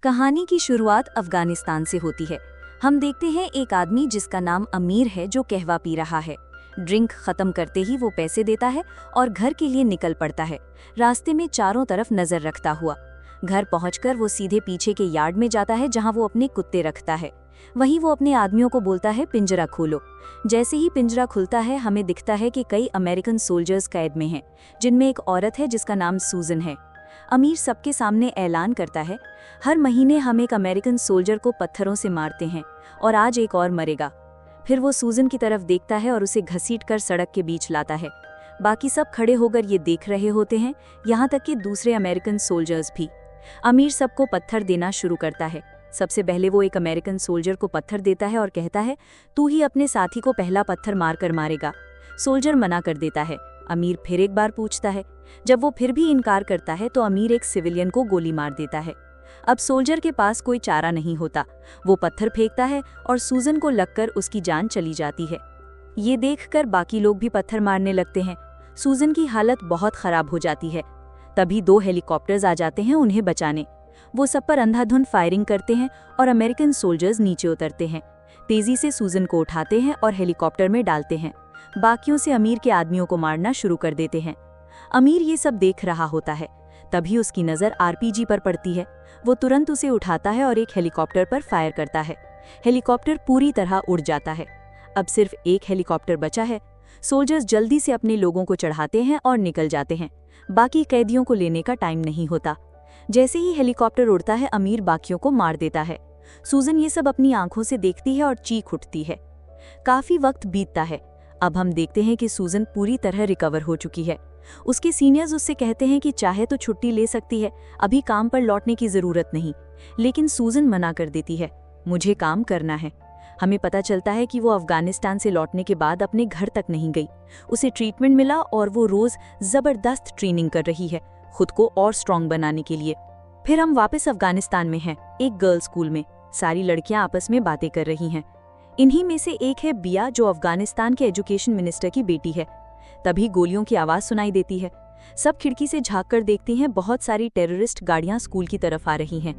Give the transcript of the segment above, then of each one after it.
कहानी की शुरुआत अफगानिस्तान से होती है। हम देखते हैं एक आदमी जिसका नाम अमीर है जो कहवा पी रहा है। ड्रिंक खत्म करते ही वो पैसे देता है और घर के लिए निकल पड़ता है, रास्ते में चारों तरफ नजर रखता हुआ। घर पहुंचकर वो सीधे पीछे के यार्ड में जाता है जहां वो अपने कुत्ते रखता है। वहीं वो अपने आदमियों को बोलता है पिंजरा खोलो। जैसे ही पिंजरा खुलता है हमें दिखता है कि कई अमेरिकन सोल्जर्स कैद में हैं, जिनमें एक औरत है जिसका नाम सूजन है। अमीर सबके सामने ऐलान करता है, हर महीने हम एक अमेरिकन सोल्जर को पत्थरों से मारते हैं और आज एक और मरेगा। फिर वो सूजन की तरफ देखता है और उसे घसीटकर सड़क के बीच लाता है। बाकी सब खड़े होकर ये देख रहे होते हैं, यहाँ तक कि दूसरे अमेरिकन सोल्जर्स भी। अमीर सबको पत्थर देना शुरू करता है। सबसे पहले वो एक अमेरिकन सोल्जर को पत्थर देता है और कहता है, तू ही अपने साथी को पहला पत्थर मारकर मारेगा। सोल्जर मना कर देता है। अमीर फिर एक बार पूछता है। जब वो फिर भी इनकार करता है तो अमीर एक सिविलियन को गोली मार देता है। अब सोल्जर के पास कोई चारा नहीं होता। वो पत्थर फेंकता है और सूजन को लगकर उसकी जान चली जाती है। ये देखकर बाकी लोग भी पत्थर मारने लगते हैं। सूजन की हालत बहुत खराब हो जाती है। तभी 2 हेलीकॉप्टर्स आ जाते हैं उन्हें बचाने। वो सब पर अंधाधुंध फायरिंग करते हैं और अमेरिकन सोल्जर्स नीचे उतरते हैं। तेजी से सूजन को उठाते हैं और हेलीकॉप्टर में डालते हैं। बाकियों से अमीर के आदमियों को मारना शुरू कर देते हैं। अमीर ये सब देख रहा होता है। तभी उसकी नज़र आरपीजी पर पड़ती है। वो तुरंत उसे उठाता है और एक हेलीकॉप्टर पर फायर करता है। हेलीकॉप्टर पूरी तरह उड़ जाता है। अब सिर्फ एक हेलीकॉप्टर बचा है। सोल्जर्स जल्दी से अपने लोगों को चढ़ाते हैं और निकल जाते हैं। बाकी कैदियों को लेने का टाइम नहीं होता। जैसे ही हेलीकॉप्टर उड़ता है अमीर बाकियों को मार देता है। सूजन ये सब अपनी आंखों से देखती है और चीख उठती है। काफी वक्त बीतता है। अब हम देखते हैं कि सूजन पूरी तरह रिकवर हो चुकी है। उसके सीनियर्स उससे कहते हैं कि चाहे तो छुट्टी ले सकती है, अभी काम पर लौटने की जरूरत नहीं। लेकिन सूजन मना कर देती है, मुझे काम करना है। हमें पता चलता है कि वो अफगानिस्तान से लौटने के बाद अपने घर तक नहीं गई। उसे ट्रीटमेंट मिला और वो रोज जबरदस्त ट्रेनिंग कर रही है, खुद को और स्ट्रांग बनाने के लिए। फिर हम वापस अफगानिस्तान में हैं, एक गर्ल्स स्कूल में। सारी लड़कियां आपस में बातें कर रही हैं। इन्हीं में से एक है बिया, जो अफगानिस्तान के एजुकेशन मिनिस्टर की बेटी है। तभी गोलियों की आवाज सुनाई देती है। सब खिड़की से झांक कर देखती हैं। बहुत सारी टेररिस्ट गाड़ियां स्कूल की तरफ आ रही हैं।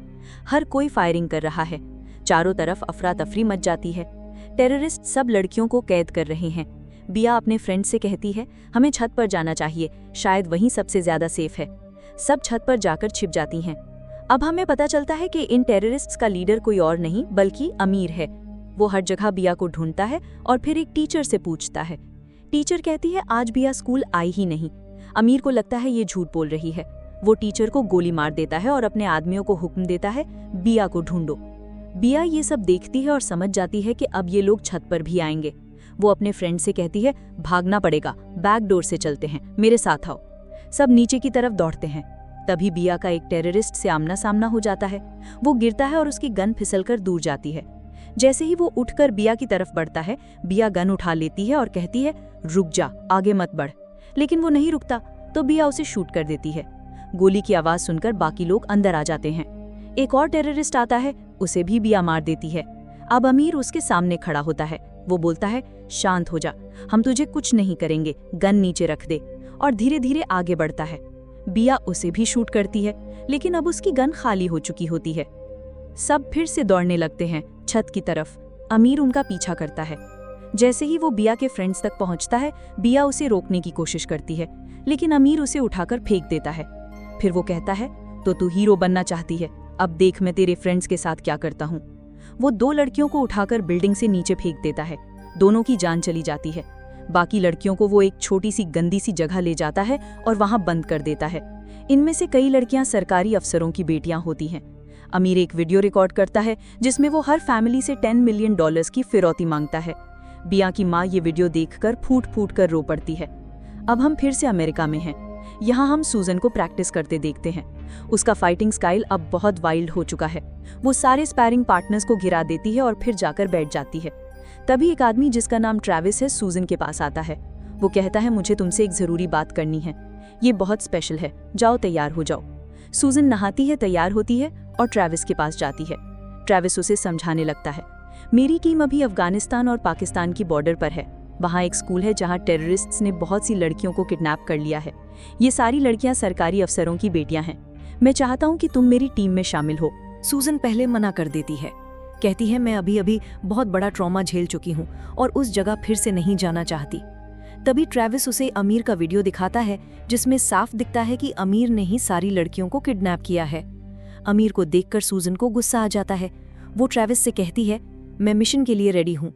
हर कोई फायरिंग कर रहा है। चारों तरफ अफरा तफरी मच जाती है। टेररिस्ट सब लड़कियों को कैद कर रहे हैं। बिया अपने फ्रेंड से कहती है, हमें छत पर जाना चाहिए, शायद वहीं सबसे ज्यादा सेफ है। सब छत पर जाकर छिप जाती हैं। अब हमें पता चलता है कि इन टेररिस्ट्स का लीडर कोई और नहीं बल्कि अमीर है। वो हर जगह बिया को ढूंढता है और फिर एक टीचर से पूछता है। टीचर कहती है आज बिया स्कूल आई ही नहीं। अमीर को लगता है ये झूठ बोल रही है। वो टीचर को गोली मार देता है और अपने आदमियों को हुक्म देता है, बिया को ढूंढो। बिया ये सब देखती है और समझ जाती है कि अब ये लोग छत पर भी आएंगे। वो अपने फ्रेंड से कहती है, भागना पड़ेगा, बैक डोर से चलते हैं, मेरे साथ आओ। सब नीचे की तरफ दौड़ते हैं। तभी बिया का एक टेररिस्ट से आमना सामना हो जाता है। वो गिरता है और उसकी गन फिसलकर दूर जाती है। जैसे ही वो उठकर बिया की तरफ बढ़ता है, बिया गन उठा लेती है और कहती है, रुक जा, आगे मत बढ़। लेकिन वो नहीं रुकता तो बिया उसे शूट कर देती है। गोली की आवाज सुनकर बाकी लोग अंदर आ जाते हैं। एक और टेररिस्ट आता है, उसे भी बिया मार देती है। अब अमीर उसके सामने खड़ा होता है। वो बोलता है, शांत हो जा, हम तुझे कुछ नहीं करेंगे, गन नीचे रख दे। और धीरे धीरे आगे बढ़ता है। बिया उसे भी शूट करती है, लेकिन अब उसकी गन खाली हो चुकी होती है। सब फिर से दौड़ने लगते हैं छत की तरफ। अमीर उनका पीछा करता है। जैसे ही वो बिया के फ्रेंड्स तक पहुंचता है, बिया उसे रोकने की कोशिश करती है, लेकिन अमीर उसे उठाकर फेंक देता है। फिर वो कहता है, तो तू हीरो बनना चाहती है, अब देख मैं तेरे फ्रेंड्स के साथ क्या करता हूँ। वो 2 लड़कियों को उठाकर बिल्डिंग से नीचे फेंक देता है। दोनों की जान चली जाती है। बाकी लड़कियों को वो एक छोटी सी गंदी सी जगह ले जाता है और वहां बंद कर देता है। इनमें से कई लड़कियां सरकारी अफसरों की बेटियां होती हैं। अमीर एक वीडियो रिकॉर्ड करता है जिसमें वो हर फैमिली से $10 मिलियन की फिरौती मांगता है। बिया की माँ ये वीडियो देखकर फूट फूट कर रो पड़ती है। अब हम फिर से अमेरिका में हैं। यहाँ हम सूजन को प्रैक्टिस करते देखते हैं। उसका फाइटिंग स्टाइल अब बहुत वाइल्ड हो चुका है। वो सारे स्पैरिंग पार्टनर्स को गिरा देती है और फिर जाकर बैठ जाती है। तभी एक आदमी जिसका नाम ट्रैविस है सूजन के पास आता है। वो कहता है, मुझे तुमसे एक जरूरी बात करनी है, ये बहुत स्पेशल है, जाओ तैयार हो जाओ। सूजन नहाती है, तैयार होती है और ट्रैविस के पास जाती है। ट्रैविस उसे समझाने लगता है, मेरी टीम अभी अफगानिस्तान और पाकिस्तान की बॉर्डर पर है। वहाँ एक स्कूल है जहाँ टेररिस्ट्स ने बहुत सी लड़कियों को किडनैप कर लिया है। ये सारी लड़कियाँ सरकारी अफसरों की बेटियाँ हैं। मैं चाहता हूँ कि तुम मेरी टीम में शामिल हो। सूजन पहले मना कर देती है, कहती है मैं अभी अभी बहुत बड़ा ट्रॉमा झेल चुकी हूँ और उस जगह फिर से नहीं जाना चाहती। तभी ट्रेविस उसे अमीर का वीडियो दिखाता है जिसमें साफ दिखता है कि अमीर ने ही सारी लड़कियों को किडनैप किया है। अमीर को देखकर सूजन को गुस्सा आ जाता है। वो ट्रेविस से कहती है मैं मिशन के लिए रेडी हूँ।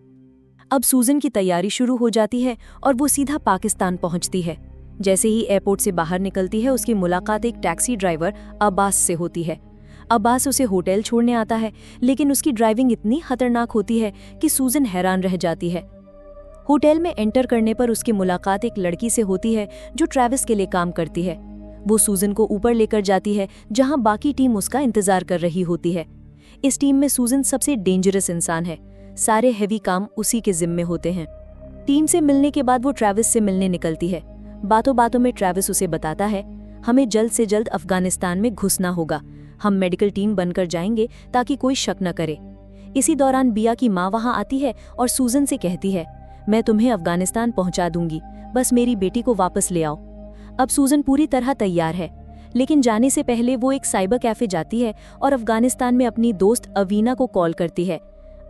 अब सूजन की तैयारी शुरू हो जाती है और वो सीधा पाकिस्तान पहुंचती है। जैसे ही एयरपोर्ट से बाहर निकलती है उसकी मुलाकात एक टैक्सी ड्राइवर अब्बास से होती है। अब्बास उसे होटल छोड़ने आता है, लेकिन उसकी ड्राइविंग इतनी खतरनाक होती है कि सूजन हैरान रह जाती है। होटल में एंटर करने पर उसकी मुलाकात एक लड़की से होती है जो ट्रेविस के लिए काम करती है। वो सूजन को ऊपर लेकर जाती है जहां बाकी टीम उसका इंतजार कर रही होती है। इस टीम में सूजन सबसे डेंजरस इंसान है। सारे हेवी काम उसी के जिम्मे होते हैं। टीम से मिलने के बाद वो ट्रेविस से मिलने निकलती है। बातों बातों में ट्रेविस उसे बताता है हमें जल्द से जल्द अफगानिस्तान में घुसना होगा। हम मेडिकल टीम बनकर जाएंगे ताकि कोई शक न करे। इसी दौरान बिया की माँ वहां आती है और सूजन से कहती है मैं तुम्हें अफगानिस्तान पहुंचा दूंगी, बस मेरी बेटी को वापस ले आओ। अब सूजन पूरी तरह तैयार है, लेकिन जाने से पहले वो एक साइबर कैफे जाती है और अफगानिस्तान में अपनी दोस्त अवीना को कॉल करती है।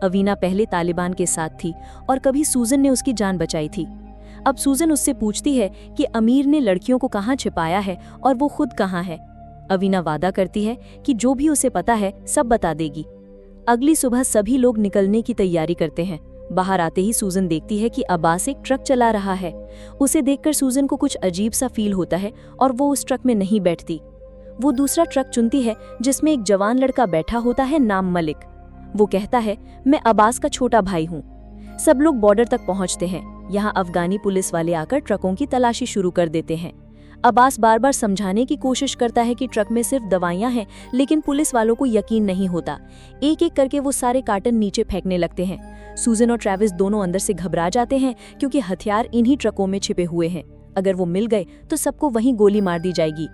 अवीना पहले तालिबान के साथ थी और कभी सूजन ने उसकी जान बचाई थी। अब सूजन उससे पूछती है कि अमीर ने लड़कियों को कहाँ छिपाया है और वो खुद कहाँ है। अवीना वादा करती है कि जो भी उसे पता है सब बता देगी। अगली सुबह सभी लोग निकलने की तैयारी करते हैं। बाहर आते ही सूजन देखती है कि अब्बास एक ट्रक चला रहा है। उसे देखकर सूजन को कुछ अजीब सा फील होता है और वो उस ट्रक में नहीं बैठती। वो दूसरा ट्रक चुनती है जिसमें एक जवान लड़का बैठा होता है नाम मलिक। वो कहता है मैं अब्बास का छोटा भाई हूँ। सब लोग बॉर्डर तक पहुँचते हैं। यहाँ अफगानी पुलिस वाले आकर ट्रकों की तलाशी शुरू कर देते हैं। अब्बास बार बार समझाने की कोशिश करता है कि ट्रक में सिर्फ दवाइयाँ हैं, लेकिन पुलिस वालों को यकीन नहीं होता। एक एक करके वो सारे कार्टन नीचे फेंकने लगते हैं। सूजन और ट्रेविस दोनों अंदर से घबरा जाते हैं क्योंकि हथियार इन्हीं ट्रकों में छिपे हुए हैं। अगर वो मिल गए तो सबको वहीं गोली मार दी जाएगी।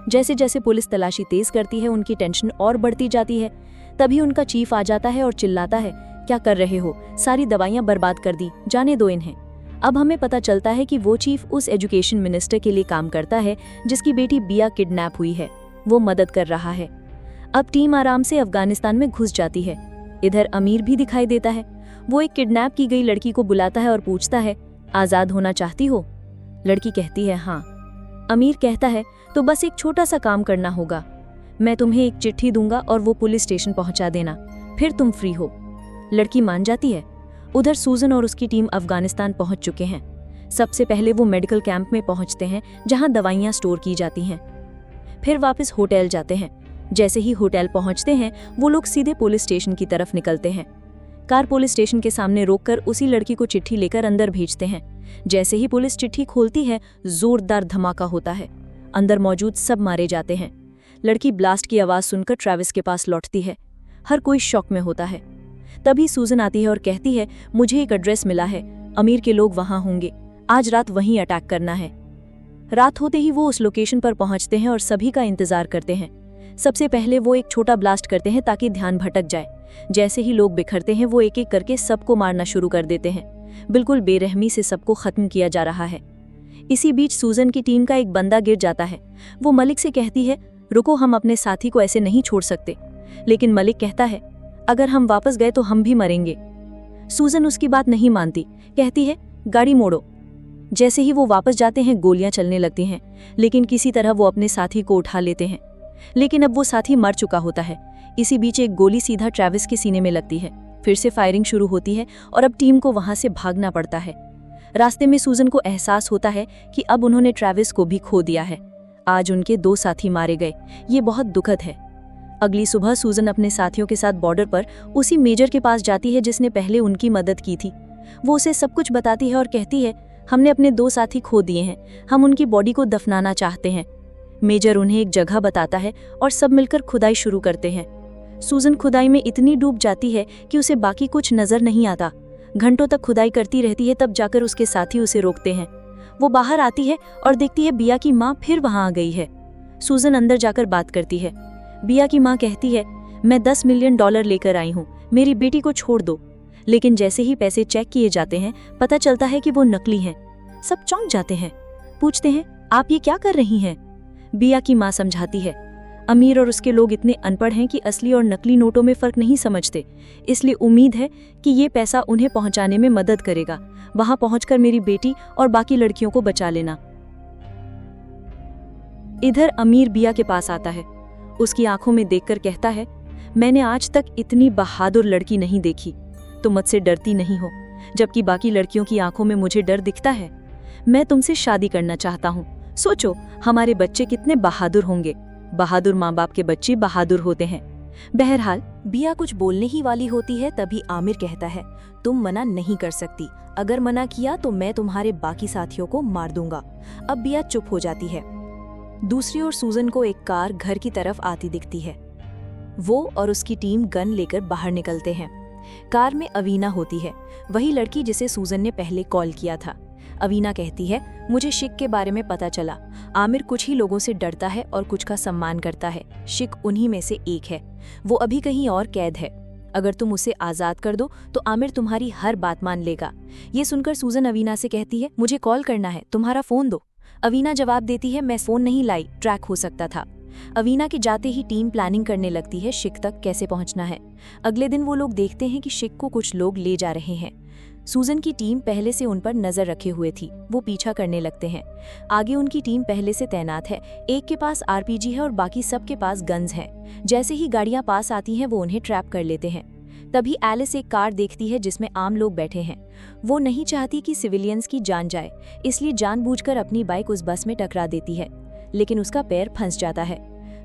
जैसे जैसे पुलिस तलाशी तेज करती है उनकी टेंशन और बढ़ती जाती है। तभी उनका चीफ आ जाता है और चिल्लाता है क्या कर रहे हो, सारी दवाइयाँ बर्बाद कर दी, जाने दो इन्हें। अब हमें पता चलता है कि वो चीफ उस एजुकेशन मिनिस्टर के लिए काम करता है जिसकी बेटी बिया किडनैप हुई है। वो मदद कर रहा है। अब टीम आराम से अफगानिस्तान में घुस जाती है। इधर अमीर भी दिखाई देता है। वो एक किडनैप की गई लड़की को बुलाता है और पूछता है आजाद होना चाहती हो। लड़की कहती है हाँ। अमीर कहता है तो बस एक छोटा सा काम करना होगा। मैं तुम्हें एक चिट्ठी दूंगा और वो पुलिस स्टेशन पहुंचा देना, फिर तुम फ्री हो। लड़की मान जाती है। उधर सूजन और उसकी टीम अफगानिस्तान पहुंच चुके हैं। सबसे पहले वो मेडिकल कैंप में पहुंचते हैं जहां दवाइयां स्टोर की जाती हैं। फिर वापस होटल जाते हैं। जैसे ही होटल पहुंचते हैं वो लोग सीधे पुलिस स्टेशन की तरफ निकलते हैं। कार पुलिस स्टेशन के सामने रोककर उसी लड़की को चिट्ठी लेकर अंदर भेजते हैं। जैसे ही पुलिस चिट्ठी खोलती है जोरदार धमाका होता है। अंदर मौजूद सब मारे जाते हैं। लड़की ब्लास्ट की आवाज सुनकर ट्रेविस के पास लौटती है। हर कोई शॉक में होता है। तभी सूजन आती है और कहती है मुझे एक एड्रेस मिला है, अमीर के लोग वहां होंगे, आज रात वहीं अटैक करना है। रात होते ही वो उस लोकेशन पर पहुंचते हैं और सभी का इंतजार करते हैं। सबसे पहले वो एक छोटा ब्लास्ट करते हैं ताकि ध्यान भटक जाए। जैसे ही लोग बिखरते हैं वो एक एक करके सबको मारना शुरू कर देते हैं। बिल्कुल बेरहमी से सबको खत्म किया जा रहा है। इसी बीच सूजन की टीम का एक बंदा गिर जाता है। वो मलिक से कहती है रुको, हम अपने साथी को ऐसे नहीं छोड़ सकते। लेकिन मलिक कहता है अगर हम वापस गए तो हम भी मरेंगे। सूजन उसकी बात नहीं मानती, कहती है गाड़ी मोड़ो। जैसे ही वो वापस जाते हैं गोलियां चलने लगती हैं, लेकिन किसी तरह वो अपने साथी को उठा लेते हैं। लेकिन अब वो साथी मर चुका होता है। इसी बीच एक गोली सीधा ट्रेविस के सीने में लगती है। फिर से फायरिंग शुरू होती है और अब टीम को वहां से भागना पड़ता है। रास्ते में सूजन को एहसास होता है कि अब उन्होंने ट्रेविस को भी खो दिया है। आज उनके 2 साथी मारे गए। ये बहुत दुखद है। अगली सुबह सूजन अपने साथियों के साथ बॉर्डर पर उसी मेजर के पास जाती है जिसने पहले उनकी मदद की थी। वो उसे सब कुछ बताती है और कहती है हमने अपने 2 साथी खो दिए हैं, हम उनकी बॉडी को दफनाना चाहते हैं। मेजर उन्हें एक जगह बताता है और सब मिलकर खुदाई शुरू करते हैं। सूजन खुदाई में इतनी डूब जाती है कि उसे बाकी कुछ नजर नहीं आता। घंटों तक खुदाई करती रहती है, तब जाकर उसके साथी उसे रोकते हैं। वो बाहर आती है और देखती है बिया की माँ फिर वहां आ गई है। सूजन अंदर जाकर बात करती है। बिया की माँ कहती है मैं $10 मिलियन लेकर आई हूँ, मेरी बेटी को छोड़ दो। लेकिन जैसे ही पैसे चेक किए जाते हैं पता चलता है कि वो नकली हैं। सब चौंक जाते हैं, पूछते हैं आप ये क्या कर रही हैं। बिया की माँ समझाती है अमीर और उसके लोग इतने अनपढ़ हैं कि असली और नकली नोटों में फर्क नहीं समझते, इसलिए उम्मीद है कि ये पैसा उन्हें पहुंचाने में मदद करेगा। वहां पहुंचकर मेरी बेटी और बाकी लड़कियों को बचा लेना। इधर अमीर बिया के पास आता है। उसकी आंखों में देखकर कहता है, मैंने आज तक इतनी बहादुर लड़की नहीं देखी। तुम मुझसे डरती नहीं हो, जबकि बाकी लड़कियों की आंखों में मुझे डर दिखता है। मैं तुमसे शादी करना चाहता हूँ। सोचो, हमारे बच्चे कितने बहादुर होंगे। बहादुर माँ बाप के बच्चे बहादुर होते हैं। बहरहाल बिया कुछ बोलने ही वाली होती है, तभी आमिर कहता है, तुम मना नहीं कर सकती। अगर मना किया तो मैं तुम्हारे बाकी साथियों को मार दूंगा। अब बिया चुप हो जाती है। दूसरी ओर सूजन को एक कार घर की तरफ आती दिखती है। वो और उसकी टीम गन लेकर बाहर निकलते हैं। कार में अवीना होती है, वही लड़की जिसे सूजन ने पहले कॉल किया था। अवीना कहती है, मुझे शिक के बारे में पता चला। आमिर कुछ ही लोगों से डरता है और कुछ का सम्मान करता है। शिक उन्हीं में से एक है। वो अभी कहीं और कैद है। अगर तुम उसे आज़ाद कर दो तो आमिर तुम्हारी हर बात मान लेगा। ये सुनकर सूजन अवीना से कहती है, मुझे कॉल करना है, तुम्हारा फ़ोन दो। अवीना जवाब देती है, मैं फ़ोन नहीं लाई, ट्रैक हो सकता था। अवीना के जाते ही टीम प्लानिंग करने लगती है शिक तक कैसे पहुंचना है। अगले दिन वो लोग देखते हैं कि शिक को कुछ लोग ले जा रहे हैं। सूजन की टीम पहले से उन पर नजर रखे हुए थी। वो पीछा करने लगते हैं। आगे उनकी टीम पहले से तैनात है। एक के पास आरपीजी है और बाकी सबके पास गन्स हैं। जैसे ही गाड़ियां पास आती हैं वो उन्हें ट्रैप कर लेते हैं। तभी एलिस एक कार देखती है जिसमें आम लोग बैठे हैं। वो नहीं चाहती कि सिविलियंस की जान जाए, इसलिए जानबूझकर अपनी बाइक उस बस में टकरा देती है, लेकिन उसका पैर फंस जाता है।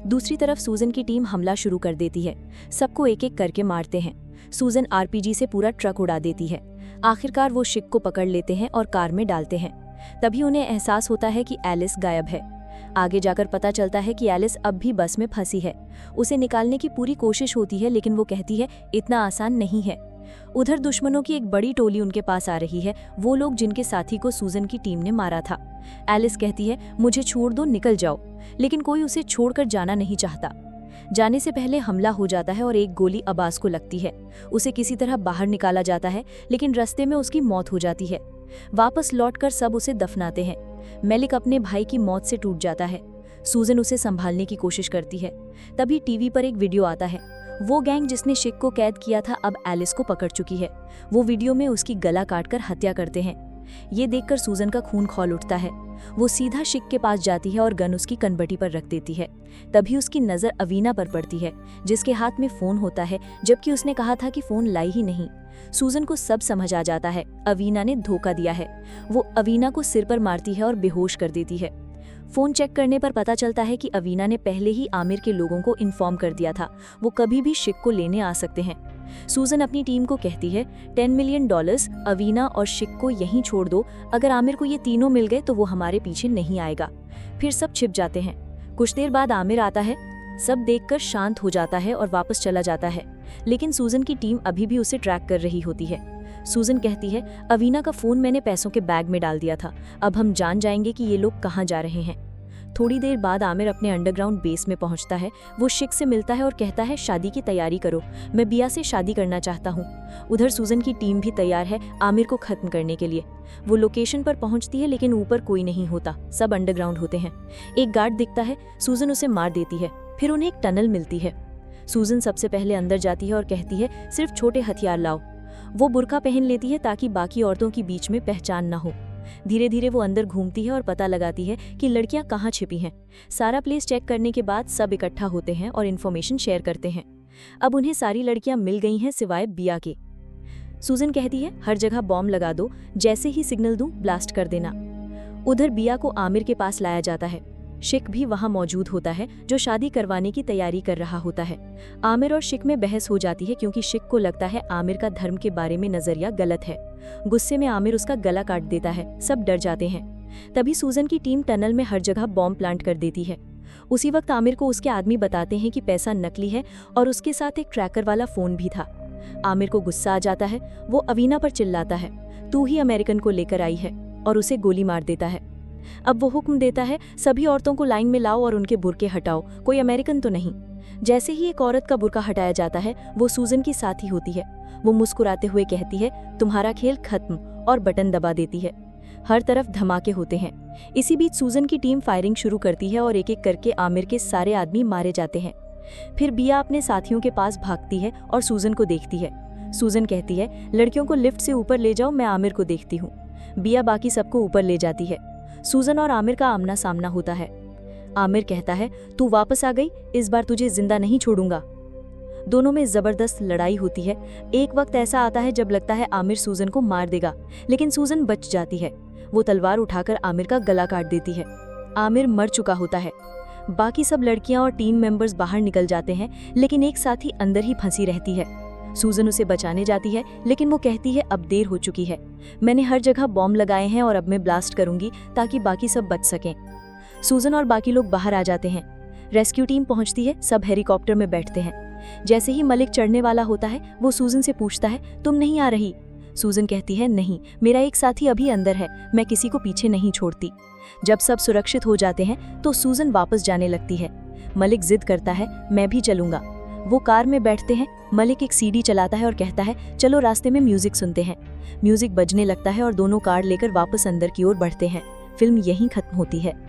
दूसरी तरफ सूजन की टीम हमला शुरू कर देती है। सबको एक एक करके मारते हैं। सूजन आरपीजी से पूरा ट्रक उड़ा देती है। आखिरकार वो शिक को पकड़ लेते हैं और कार में डालते हैं। तभी उन्हें एहसास होता है कि एलिस गायब है। आगे जाकर पता चलता है कि एलिस अब भी बस में फंसी है। उसे निकालने की पूरी कोशिश होती है, लेकिन वो कहती है, इतना आसान नहीं है। उधर दुश्मनों की एक बड़ी टोली उनके पास आ रही है, वो लोग जिनके साथी को सूजन की टीम ने मारा था। एलिस कहती है, मुझे छोड़ दो, निकल जाओ, लेकिन कोई उसे छोड़कर जाना नहीं चाहता। जाने से पहले हमला हो जाता है और एक गोली अब्बास को लगती है। उसे किसी तरह बाहर निकाला जाता है, लेकिन रास्ते में उसकी मौत हो जाती है। वापस लौटकर सब उसे दफनाते हैं। मेलिक अपने भाई की मौत से टूट जाता है। सूजन उसे संभालने की कोशिश करती है। तभी टीवी पर एक वीडियो आता है। वो गैंग जिसने शिक को कैद किया था अब एलिस को पकड़ चुकी है। वो वीडियो में उसकी गला काटकर हत्या करते हैं। ये देखकर सूजन का खून खौल उठता है। वो सीधा शिक के पास जाती है और गन उसकी कनबटी पर रख देती है। तभी उसकी नज़र अवीना पर पड़ती है, जिसके हाथ में फ़ोन होता है, जबकि उसने कहा था कि फ़ोन लाई ही नहीं। सूजन को सब समझ आ जाता है, अवीना ने धोखा दिया है। वो अवीना को सिर पर मारती है और बेहोश कर देती है। फ़ोन चेक करने पर पता चलता है कि अवीना ने पहले ही आमिर के लोगों को इन्फॉर्म कर दिया था, वो कभी भी शिक को लेने आ सकते हैं। सूजन अपनी टीम को कहती है, $10 मिलियन, अवीना और शिक को यहीं छोड़ दो। अगर आमिर को ये तीनों मिल गए तो वो हमारे पीछे नहीं आएगा। फिर सब छिप जाते हैं। कुछ देर बाद आमिर आता है, सब देखकर शांत हो जाता है और वापस चला जाता है, लेकिन सूजन की टीम अभी भी उसे ट्रैक कर रही होती है। सूजन कहती है, अवीना का फ़ोन मैंने पैसों के बैग में डाल दिया था, अब हम जान जाएंगे कि ये लोग कहाँ जा रहे हैं। थोड़ी देर बाद आमिर अपने अंडरग्राउंड बेस में पहुंचता है। वो शिक से मिलता है और कहता है, शादी की तैयारी करो, मैं बिया से शादी करना चाहता हूँ। उधर सूजन की टीम भी तैयार है आमिर को खत्म करने के लिए। वो लोकेशन पर पहुंचती है, लेकिन ऊपर कोई नहीं होता, सब अंडरग्राउंड होते हैं। एक गार्ड दिखता है, सूजन उसे मार देती है। फिर उन्हें एक टनल मिलती है। सूजन सबसे पहले अंदर जाती है और कहती है, सिर्फ छोटे हथियार लाओ। वो बुर्का पहन लेती है ताकि बाकी औरतों के बीच में पहचान न हो। धीरे धीरे वो अंदर घूमती है और पता लगाती है कि लड़कियां कहाँ छिपी हैं। सारा प्लेस चेक करने के बाद सब इकट्ठा होते हैं और इन्फॉर्मेशन शेयर करते हैं। अब उन्हें सारी लड़कियां मिल गई हैं सिवाय बिया के। सूजन कहती है, हर जगह बॉम्ब लगा दो, जैसे ही सिग्नल दूं ब्लास्ट कर देना। उधर बिया को आमिर के पास लाया जाता है। शिक भी वहां मौजूद होता है, जो शादी करवाने की तैयारी कर रहा होता है। आमिर और शिक में बहस हो जाती है क्योंकि शिक को लगता है आमिर का धर्म के बारे में नजरिया गलत है। गुस्से में आमिर उसका गला काट देता है। सब डर जाते हैं। तभी सूजन की टीम टनल में हर जगह बॉम्ब प्लांट कर देती है। उसी वक्त आमिर को उसके आदमी बताते हैं कि पैसा नकली है और उसके साथ एक ट्रैकर वाला फोन भी था। आमिर को गुस्सा आ जाता है। वो अवीना पर चिल्लाता है, तू ही अमेरिकन को लेकर आई है, और उसे गोली मार देता है। अब वो हुक्म देता है, सभी औरतों को लाइन में लाओ और उनके बुर्के हटाओ, कोई अमेरिकन तो नहीं। जैसे ही एक औरत का बुर्का हटाया जाता है, वो सूजन की साथी होती है। वो मुस्कुराते हुए कहती है, तुम्हारा खेल खत्म, और बटन दबा देती है। हर तरफ धमाके होते हैं। इसी बीच सूजन की टीम फायरिंग शुरू करती है और एक एक करके आमिर के सारे आदमी मारे जाते हैं। फिर बिया अपने साथियों के पास भागती है और सूजन को देखती है। सूजन कहती है, लड़कियों को लिफ्ट से ऊपर ले जाओ, मैं आमिर को देखती हूँ। बिया बाकी सबको ऊपर ले जाती है। सूजन और आमिर का आमना सामना होता है। आमिर कहता है, तू वापस आ गई, इस बार तुझे जिंदा नहीं छोड़ूंगा। दोनों में जबरदस्त लड़ाई होती है। एक वक्त ऐसा आता है जब लगता है आमिर सूजन को मार देगा, लेकिन सूजन बच जाती है। वो तलवार उठाकर आमिर का गला काट देती है। आमिर मर चुका होता है। बाकी सब लड़कियां और टीम मेंबर्स बाहर निकल जाते हैं, लेकिन एक साथी अंदर ही फंसी रहती है। सूजन उसे बचाने जाती है, लेकिन वो कहती है, अब देर हो चुकी है, मैंने हर जगह बॉम्ब लगाए हैं और अब मैं ब्लास्ट करूंगी ताकि बाकी सब बच सकें। सूजन और बाकी लोग बाहर आ जाते हैं। रेस्क्यू टीम पहुंचती है, सब हेलीकॉप्टर में बैठते हैं। जैसे ही मलिक चढ़ने वाला होता है, वो सूजन से पूछता है, तुम नहीं आ रही? सूजन कहती है, नहीं, मेरा एक साथी अभी अंदर है, मैं किसी को पीछे नहीं छोड़ती। जब सब सुरक्षित हो जाते हैं तो सूजन वापस जाने लगती है। मलिक जिद करता है, मैं भी चलूंगा। वो कार में बैठते हैं। मलिक एक सीडी चलाता है और कहता है, चलो रास्ते में म्यूजिक सुनते हैं। म्यूजिक बजने लगता है और दोनों कार लेकर वापस अंदर की ओर बढ़ते हैं। फिल्म यहीं खत्म होती है।